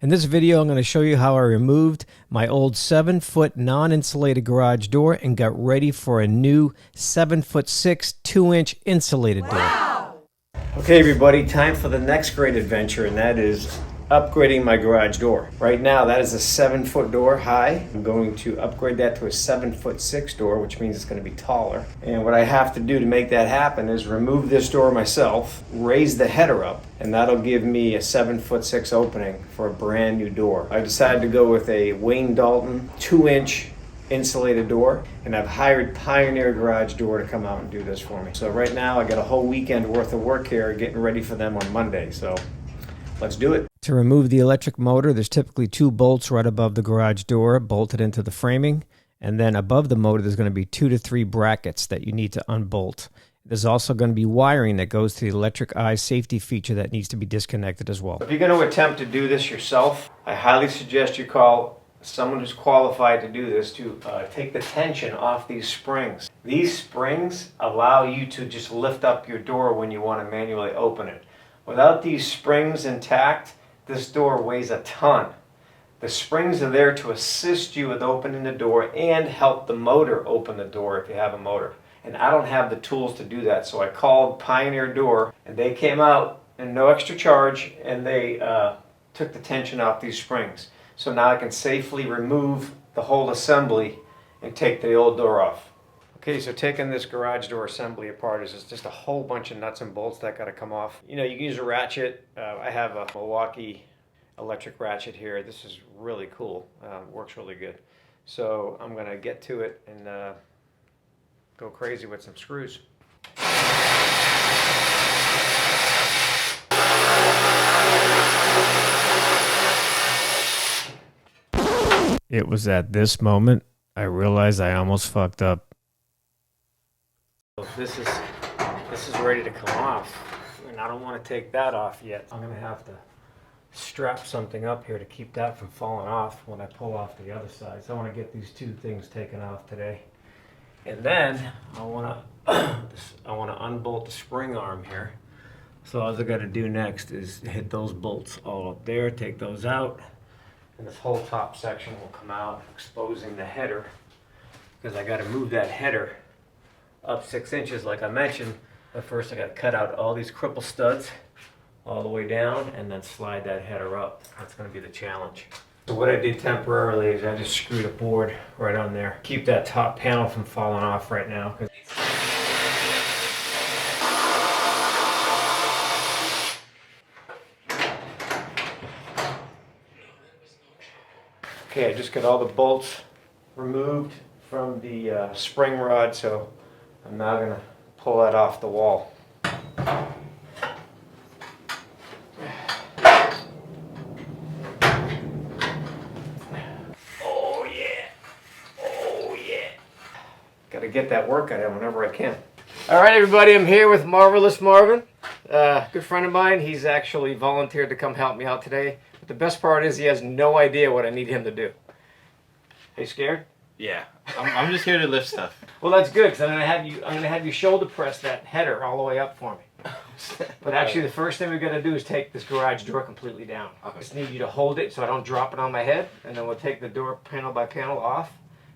In this video, I'm going to show you how I removed my old 7-foot non-insulated garage door and got ready for a new 7'6", 2-inch insulated door. Okay, everybody, time for the next great adventure, and that is upgrading my garage door. Right now, that is a 7-foot door high. I'm going to upgrade that to a 7'6" door, which means it's going to be taller. And what I have to do to make that happen is remove this door myself, raise the header up, and that'll give me a 7'6" opening for a brand new door. I decided to go with a Wayne Dalton 2-inch insulated door, and I've hired Pioneer Garage Door to come out and do this for me. So right now I got a whole weekend worth of work here getting ready for them on Monday, so let's do it. To remove the electric motor, there's typically 2 bolts right above the garage door bolted into the framing, and then above the motor there's going to be 2 to 3 brackets that you need to unbolt. There's also going to be wiring that goes to the electric eye safety feature that needs to be disconnected as well. If you're going to attempt to do this yourself, I highly suggest you call someone who's qualified to do this to take the tension off these springs. These springs allow you to just lift up your door when you want to manually open it. Without these springs intact, this door weighs a ton. The springs are there to assist you with opening the door and help the motor open the door if you have a motor. And I don't have the tools to do that, so I called Pioneer Door, and they came out and no extra charge, and they took the tension off these springs. So now I can safely remove the whole assembly and take the old door off. Okay, so taking this garage door assembly apart is just a whole bunch of nuts and bolts that got to come off. You know, you can use a ratchet. I have a Milwaukee electric ratchet here. This is really cool. Works really good. So I'm going to get to it and go crazy with some screws. It was at this moment I realized I almost fucked up. This is ready to come off, and I don't want to take that off yet. I'm going to have to strap something up here to keep that from falling off when I pull off the other side. So I want to get these 2 things taken off today. And then I want to unbolt the spring arm here. So all I got to do next is hit those bolts all up there, take those out, and this whole top section will come out, exposing the header, because I got to move that header up 6 inches like I mentioned. But first I got to cut out all these cripple studs all the way down and then slide that header up. That's going to be the challenge. So what I did temporarily is I just screwed a board right on there. Keep that top panel from falling off right now. Okay, I just got all the bolts removed from the spring rod, so I'm now going to pull that off the wall. Oh yeah! Oh yeah! Got to get that work out whenever I can. All right, everybody, I'm here with Marvelous Marvin. Good friend of mine. He's actually volunteered to come help me out today. But the best part is he has no idea what I need him to do. Are you scared? Yeah, I'm just here to lift stuff. Well, that's good, because I'm gonna have you shoulder press that header all the way up for me. But actually, the first thing we got to do is take this garage door completely down. Okay. I just need you to hold it so I don't drop it on my head, and then we'll take the door panel by panel off,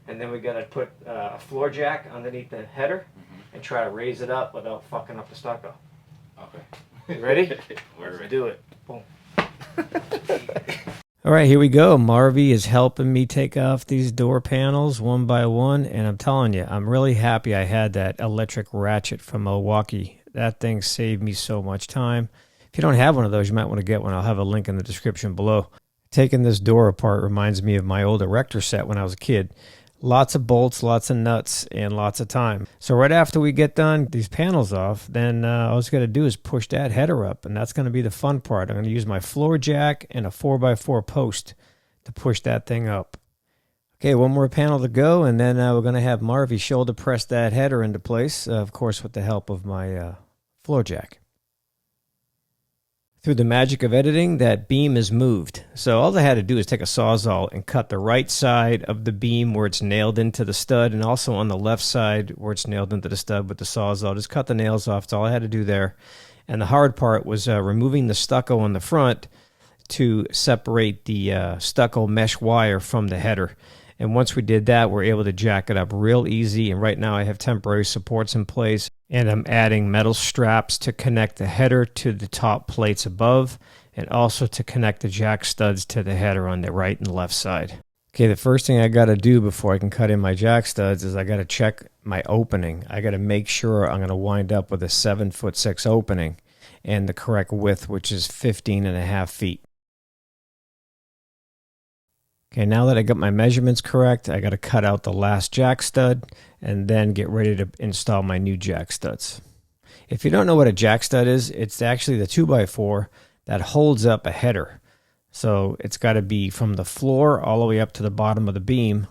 and then we got to put a floor jack underneath the header and try to raise it up without fucking up the stucco. Okay. You ready? We're ready. Let's do it. Boom. All right, here we go. Marvy is helping me take off these door panels one by one, and I'm telling you, I'm really happy I had that electric ratchet from Milwaukee. That thing saved me so much time. If you don't have one of those, you might want to get one. I'll have a link in the description below. Taking this door apart reminds me of my old erector set when I was a kid. Lots of bolts, lots of nuts, and lots of time. So right after we get done these panels off, then all it's got to do is push that header up, and that's going to be the fun part. I'm going to use my floor jack and a 4x4 post to push that thing up. Okay, one more panel to go, and then we're going to have Marvy shoulder press that header into place, of course with the help of my floor jack. Through the magic of editing, that beam is moved. So all I had to do is take a Sawzall and cut the right side of the beam where it's nailed into the stud, and also on the left side where it's nailed into the stud with the Sawzall. Just cut the nails off. That's all I had to do there. And the hard part was removing the stucco on the front to separate the stucco mesh wire from the header. And once we did that, we're able to jack it up real easy. And right now I have temporary supports in place, and I'm adding metal straps to connect the header to the top plates above, and also to connect the jack studs to the header on the right and left side. Okay, the first thing I got to do before I can cut in my jack studs is I got to check my opening. I got to make sure I'm going to wind up with a 7'6" opening and the correct width, which is 15.5 feet. Okay, now that I got my measurements correct, I got to cut out the last jack stud and then get ready to install my new jack studs. If you don't know what a jack stud is, it's actually the 2x4 that holds up a header. So it's got to be from the floor all the way up to the bottom of the beam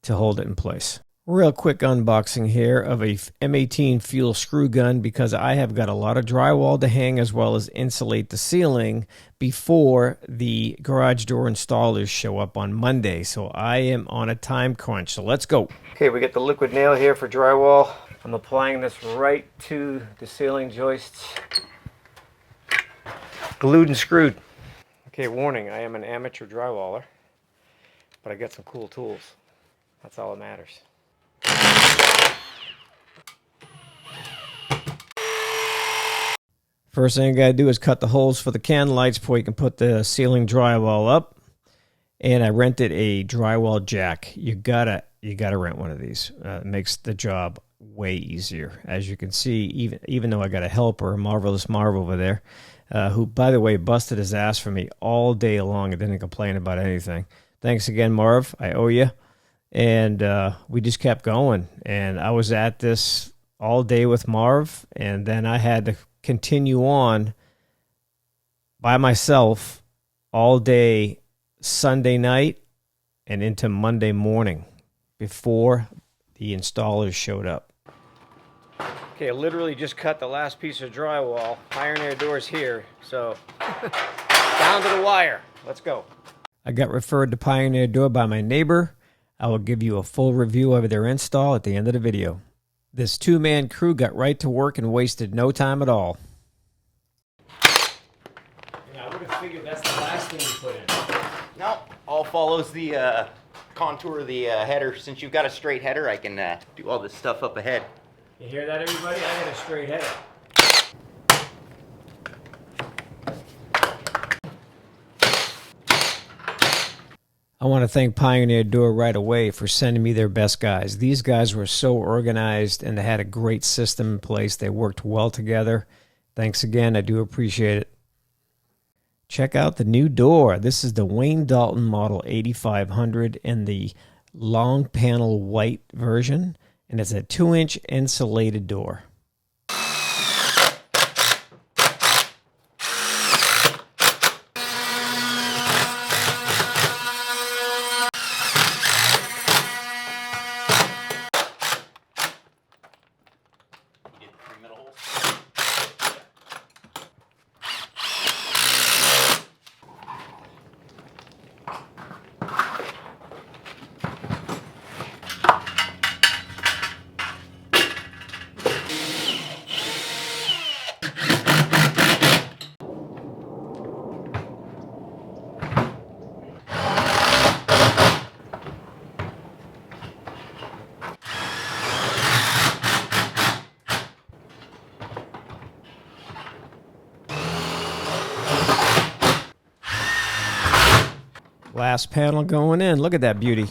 to hold it in place. Real quick unboxing here of a M18 fuel screw gun, because I have got a lot of drywall to hang as well as insulate the ceiling before the garage door installers show up on Monday. So I am on a time crunch. So let's go. Okay, we got the liquid nail here for drywall. I'm applying this right to the ceiling joists. Glued and screwed. Okay, warning, I am an amateur drywaller, but I got some cool tools. That's all that matters. First thing I gotta do is cut the holes for the candle lights before you can put the ceiling drywall up. And I rented a drywall jack. You gotta rent one of these. It makes the job way easier. As you can see, even though I got a helper, a marvelous Marv over there, who, by the way, busted his ass for me all day long and didn't complain about anything. Thanks again, Marv. I owe you. And we just kept going. And I was at this all day with Marv, and then I had to continue on by myself all day Sunday night and into Monday morning before the installers showed up. Okay, I literally just cut the last piece of drywall. Pioneer doors here, so down to the wire. Let's go. I got referred to Pioneer Door by my neighbor. I will give you a full review of their install at the end of the video. This two-man crew got right to work and wasted no time at all. Yeah, I would have figured that's the last thing you put in. No, all follows the contour of the header. Since you've got a straight header, I can do all this stuff up ahead. You hear that, everybody? I got a straight header. I want to thank Pioneer Door right away for sending me their best guys. These guys were so organized and they had a great system in place. They worked well together. Thanks again. I do appreciate it. Check out the new door. This is the Wayne Dalton Model 8500 in the long panel white version, and it's a 2-inch insulated door. Last panel going in. Look at that beauty.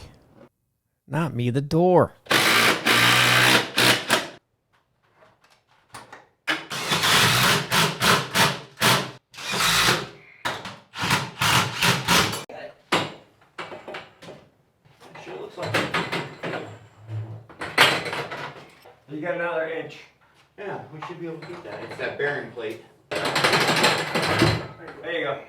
Not me, the door. Sure looks like You got another inch. Yeah, we should be able to keep that. It's that bearing plate. There you go.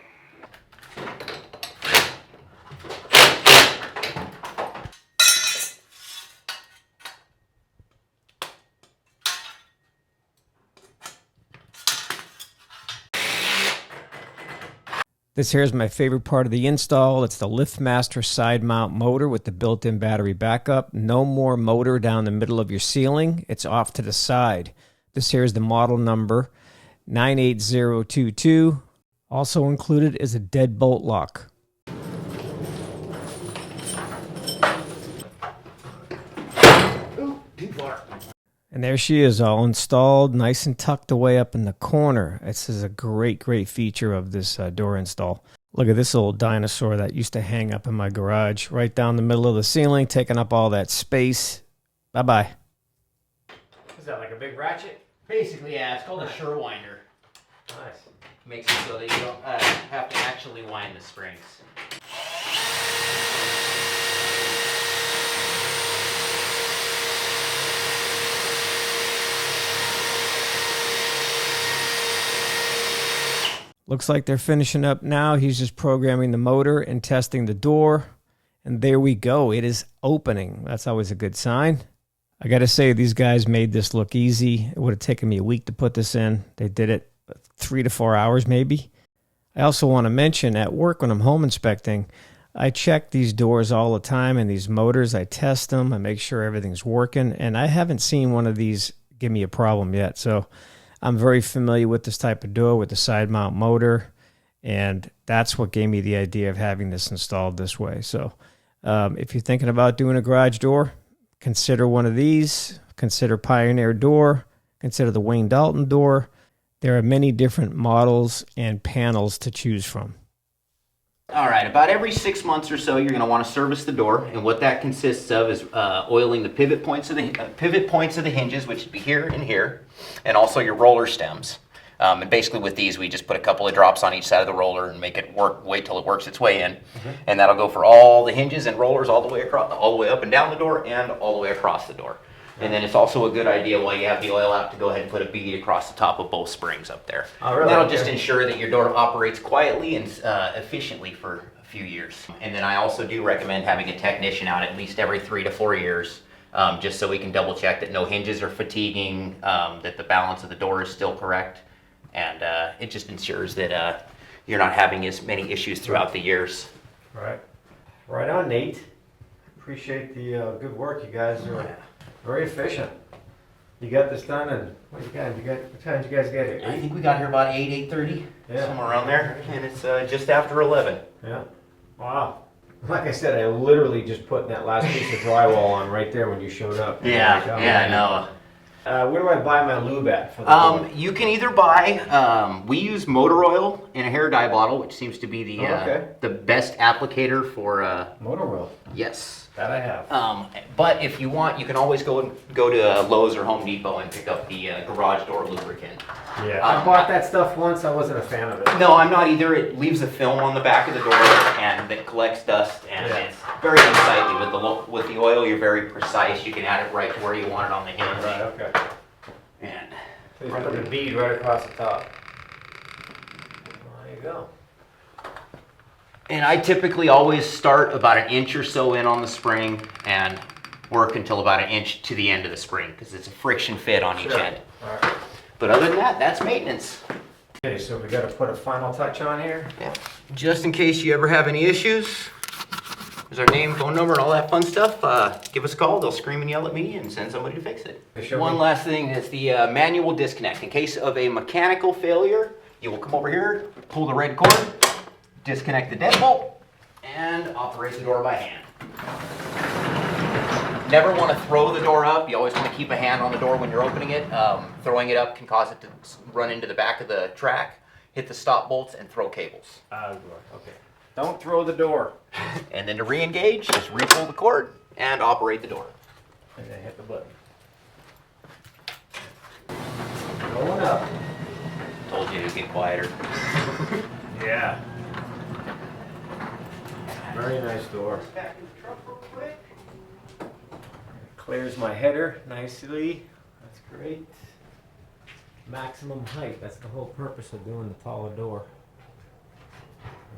This here is my favorite part of the install. It's the LiftMaster side mount motor with the built-in battery backup. No more motor down the middle of your ceiling. It's off to the side. This here is the model number 98022. Also included is a deadbolt lock. Ooh, too far. And there she is, all installed, nice and tucked away up in the corner. This is a great feature of this door install. Look at this old dinosaur that used to hang up in my garage, right down the middle of the ceiling, taking up all that space. Bye-bye. Is that like a big ratchet? Basically, yeah, it's called a sure winder. Nice. Makes it so that you don't have to actually wind the springs. Looks like they're finishing up now. He's just programming the motor and testing the door. And there we go. It is opening. That's always a good sign. I got to say, these guys made this look easy. It would have taken me a week to put this in. They did it 3 to 4 hours maybe. I also want to mention at work when I'm home inspecting, I check these doors all the time and these motors. I test them. I make sure everything's working. And I haven't seen one of these give me a problem yet. So I'm very familiar with this type of door with the side mount motor, and that's what gave me the idea of having this installed this way. So if you're thinking about doing a garage door, consider one of these, consider Pioneer door, consider the Wayne Dalton door. There are many different models and panels to choose from. All right, about every 6 months or so, you're going to want to service the door, and what that consists of is oiling the pivot points of the hinges, which would be here and here, and also your roller stems. And basically, with these, we just put a couple of drops on each side of the roller and make it work. Wait till it works its way in, and that'll go for all the hinges and rollers all the way across, all the way up and down the door, and all the way across the door. And then it's also a good idea while you have the oil out to go ahead and put a bead across the top of both springs up there. Oh, really? That'll just ensure that your door operates quietly and efficiently for a few years. And then I also do recommend having a technician out at least every 3 to 4 years, just so we can double check that no hinges are fatiguing, that the balance of the door is still correct. And it just ensures that you're not having as many issues throughout the years. Right. Right on, Nate. Appreciate the good work. You guys are very efficient. You got this done, and what time did you guys get here? I think we got here about 8:30, Yeah. somewhere around there, and it's just after 11. Yeah. Wow. Like I said, I literally just put that last piece of drywall on right there when you showed up. Yeah, I know. Where do I buy my lube at for the door? You can either buy, we use motor oil in a hair dye bottle, which seems to be the best applicator for, Motor oil. yes. That I have. But if you want, you can always go to Lowe's or Home Depot and pick up the garage door lubricant. Yeah, I bought that stuff once. I wasn't a fan of it. No, I'm not either. It leaves a film on the back of the door and it collects dust, and it's very unsightly. With the oil, you're very precise. You can add it right to where you want it on the hinge. Right, okay. And So you put the bead right across the top. There you go. And I typically always start about an inch or so in on the spring and work until about an inch to the end of the spring, because it's a friction fit on each end. All right. But other than that, that's maintenance. Okay, so we got to put a final touch on here. Yeah. Just in case you ever have any issues, there's our name, phone number, and all that fun stuff. Give us a call. They'll scream and yell at me and send somebody to fix it. One last thing is the manual disconnect. In case of a mechanical failure, you will come over here, pull the red cord, disconnect the deadbolt, and operate the door by hand. Never want to throw the door up. You always want to keep a hand on the door when you're opening it. Throwing it up can cause it to run into the back of the track, hit the stop bolts, and throw cables. Okay. Don't throw the door. And then to re-engage, just re-pull the cord and operate the door. And then hit the button. Going up. Told you to get quieter. Yeah. Very nice door. Back in the truck real quick. Clears my header nicely. That's great. Maximum height. That's the whole purpose of doing the taller door.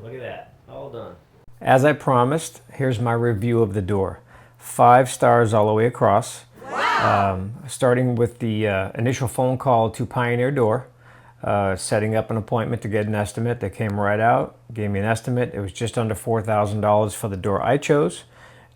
Look at that. All done. As I promised, here's my review of the door. 5 stars all the way across. Wow. Starting with the initial phone call to Pioneer Door. Setting up an appointment to get an estimate. They came right out, gave me an estimate. It was just under $4,000 for the door I chose.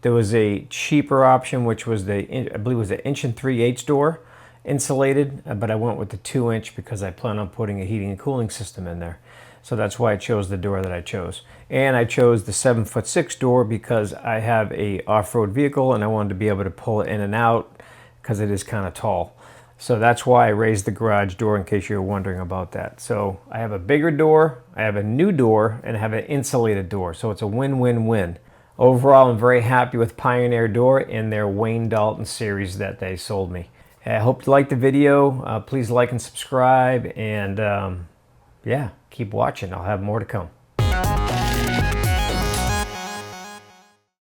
There was a cheaper option, which was I believe it was the 1 3/8 door, insulated, but I went with the 2-inch because I plan on putting a heating and cooling system in there. So that's why I chose the door that I chose. And I chose the 7'6" door because I have a off-road vehicle and I wanted to be able to pull it in and out because it is kind of tall. So that's why I raised the garage door, in case you're wondering about that. So I have a bigger door, I have a new door, and I have an insulated door. So it's a win-win-win. Overall, I'm very happy with Pioneer Door and their Wayne Dalton series that they sold me. I hope you liked the video. Please like and subscribe, and yeah, keep watching. I'll have more to come.